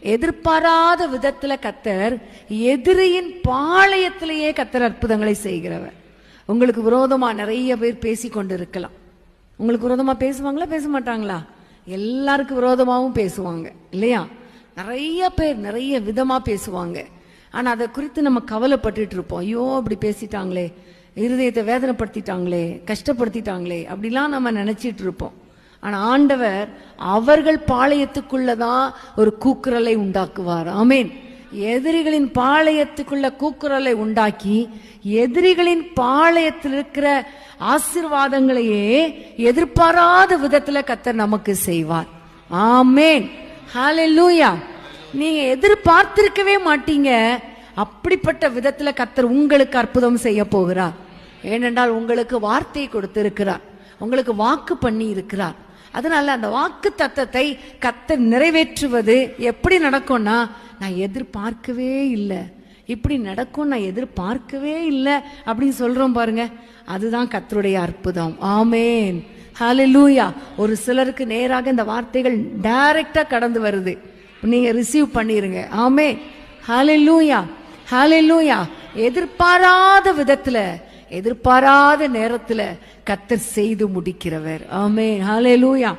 எதிர்பாராத விதத்துல கத்தர் எதிரியின் பாளையத்திலேயே கத்தர் அற்புதங்களை செய்கிறவர். உங்களுக்கு விரோதமா நிறைய பேர் பேசி கொண்டு இருக்கலாம். உங்களுக்கு விரோதமா பேசுவாங்களா, பேச மாட்டாங்களா? எல்லாருக்கும் விரோதமாகவும் பேசுவாங்க இல்லையா? நிறைய பேர் நிறைய விதமா பேசுவாங்க. ஆனா அதை குறித்து நம்ம கவலைப்பட்டுட்டு இருப்போம். ஐயோ அப்படி பேசிட்டாங்களே, இருதயத்தை வேதனைப்படுத்திட்டாங்களே, கஷ்டப்படுத்திட்டாங்களே அப்படிலாம் நம்ம நினைச்சிட்டு இருப்போம். ஆனா ஆண்டவர் அவர்கள் பாளையத்துக்குள்ளதான் ஒரு கூக்குரலை உண்டாக்குவார். ஆமேன். எதிரிகளின் பாளையத்துக்குள்ள கூக்குரலை உண்டாக்கி எதிரிகளின் பாளையத்தில் இருக்கிற ஆசீர்வாதங்களையே எதிர்பாராத விதத்துல கர்த்தர் நமக்கு செய்வார். ஆமேன். ஹல்லேலூயா. நீங்க எதிர்பார்த்திருக்கவே மாட்டீங்க, அப்படிப்பட்ட விதத்துல கர்த்தர் உங்களுக்கு அற்புதம் செய்ய போகிறார். ஏனென்றால் உங்களுக்கு வார்த்தை கொடுத்திருக்கிறார், உங்களுக்கு வாக்கு பண்ணி இருக்கிறார். அதனால அந்த வாக்கு தத்தத்தை கர்த்தர் நிறைவேற்றுவது எப்படி நடக்கும்னா, நான் எதிர்பார்க்கவே இல்லை, இப்படி நடக்கும் நான் எதிர்பார்க்கவே இல்லை அப்படின்னு சொல்றோம் பாருங்க, அதுதான் கர்த்தருடைய அற்புதம். ஆமேன். ஹல்லேலூயா. ஒரு சிலருக்கு நேராக இந்த வார்த்தைகள் டைரக்டா கடந்து வருது, நீங்க ரிசீவ் பண்ணிருங்க. ஆமேன். ஹல்லேலூயா. ஹல்லேலூயா. எதிர்பாராத விதத்துல எதிர்பாராத நேரத்துல கர்த்தர் செய்து முடிக்கிறவர். ஆமேன். ஹல்லேலூயா.